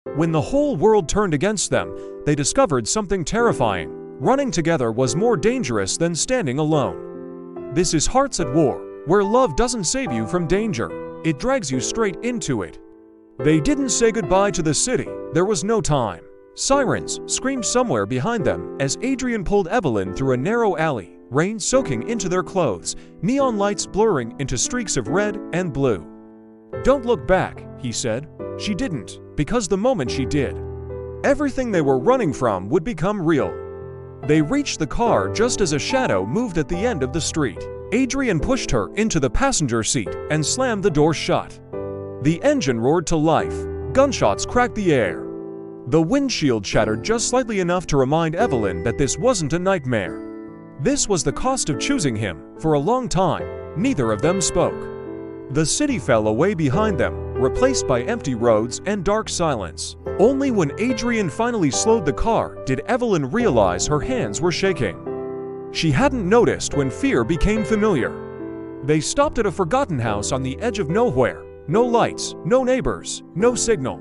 When the whole world turned against them, they discovered something terrifying. Running together was more dangerous than standing alone. This is Hearts at War, where love doesn't save you from danger, it drags you straight into it. They didn't say goodbye to the city, there was no time. Sirens screamed somewhere behind them as Adrian pulled Evelyn through a narrow alley, rain soaking into their clothes, neon lights blurring into streaks of red and blue. "Don't look back," he said. She didn't, because the moment she did, everything they were running from would become real. They reached the car just as a shadow moved at the end of the street. Adrian pushed her into the passenger seat and slammed the door shut. The engine roared to life. Gunshots cracked the air. The windshield shattered just slightly enough to remind Evelyn that this wasn't a nightmare. This was the cost of choosing him. For a long time, neither of them spoke. The city fell away behind them, replaced by empty roads and dark silence. Only when Adrian finally slowed the car did Evelyn realize her hands were shaking. She hadn't noticed when fear became familiar. They stopped at a forgotten house on the edge of nowhere. No lights, no neighbors, no signal.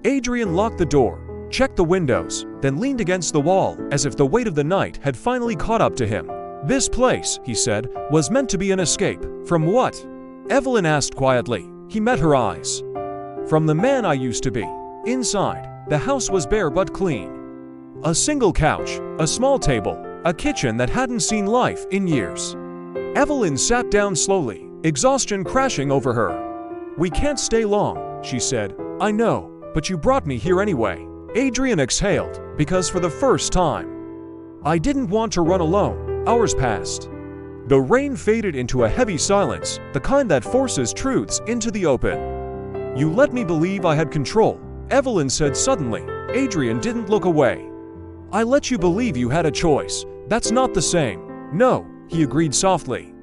Adrian locked the door, checked the windows, then leaned against the wall as if the weight of the night had finally caught up to him. "This place," he said, "was meant to be an escape. From what?" Evelyn asked quietly. He met her eyes. "From the man I used to be." Inside, the house was bare but clean. A single couch, a small table, a kitchen that hadn't seen life in years. Evelyn sat down slowly, exhaustion crashing over her. "We can't stay long," she said. "I know, but you brought me here anyway." Adrian exhaled, because for the first time, "I didn't want to run alone." Hours passed. The rain faded into a heavy silence, the kind that forces truths into the open. "You let me believe I had control," Evelyn said suddenly. Adrian didn't look away. "I let you believe you had a choice. That's not the same." "No," he agreed softly.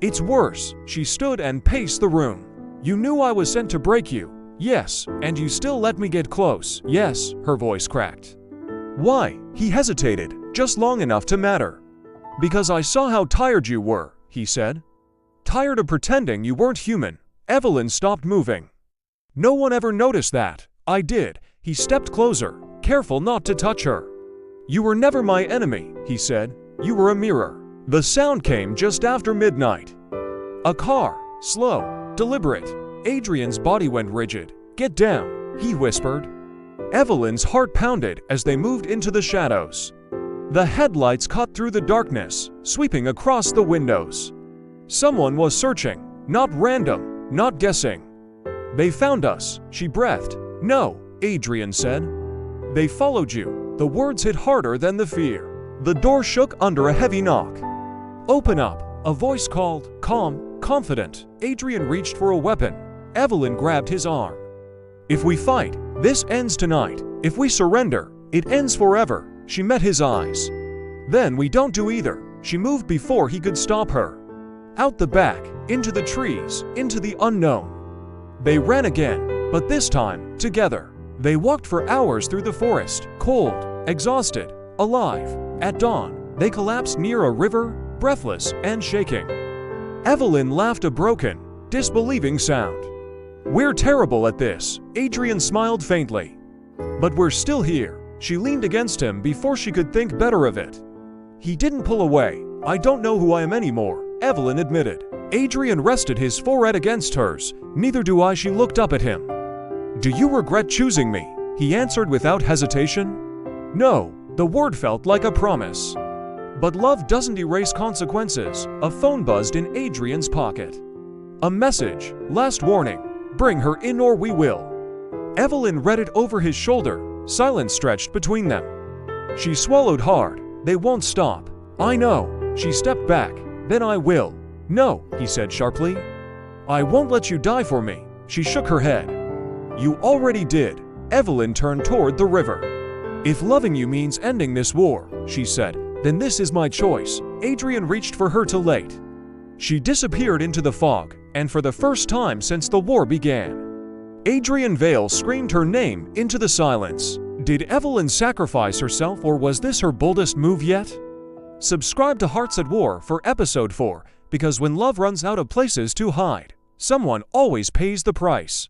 "It's worse." She stood and paced the room. "You knew I was sent to break you." "Yes, and you still let me get close." "Yes," her voice cracked. "Why?" He hesitated, just long enough to matter. "Because I saw how tired you were," he said. "Tired of pretending you weren't human." Evelyn stopped moving. "No one ever noticed that." "I did." He stepped closer, careful not to touch her. "You were never my enemy," he said. "You were a mirror." The sound came just after midnight. A car, slow, deliberate. Adrian's body went rigid. "Get down," he whispered. Evelyn's heart pounded as they moved into the shadows. The headlights cut through the darkness, sweeping across the windows. Someone was searching, not random, not guessing. "They found us," she breathed. "No," Adrian said. "They followed you." The words hit harder than the fear. The door shook under a heavy knock. "Open up," a voice called, calm, confident. Adrian reached for a weapon. Evelyn grabbed his arm. "If we fight, this ends tonight. If we surrender, it ends forever." She met his eyes. "Then we don't do either." She moved before he could stop her. Out the back, into the trees, into the unknown. They ran again, but this time, together. They walked for hours through the forest, cold, exhausted, alive. At dawn, they collapsed near a river, breathless and shaking. Evelyn laughed a broken, disbelieving sound. "We're terrible at this," Adrian smiled faintly. "But we're still here." She leaned against him before she could think better of it. He didn't pull away. "I don't know who I am anymore," Evelyn admitted. Adrian rested his forehead against hers. "Neither do I." She looked up at him. "Do you regret choosing me?" He answered without hesitation. "No." The word felt like a promise. But love doesn't erase consequences. A phone buzzed in Adrian's pocket. A message. "Last warning. Bring her in or we will." Evelyn read it over his shoulder. Silence stretched between them. She swallowed hard. "They won't stop." "I know." She stepped back. "Then I will." "No," he said sharply. "I won't let you die for me." She shook her head. "You already did." Evelyn turned toward the river. "If loving you means ending this war," she said, "then this is my choice." Adrian reached for her too late. She disappeared into the fog, and for the first time since the war began, Adrian Vale screamed her name into the silence. Did Evelyn sacrifice herself, or was this her boldest move yet? Subscribe to Hearts at War for Episode 4, because when love runs out of places to hide, someone always pays the price.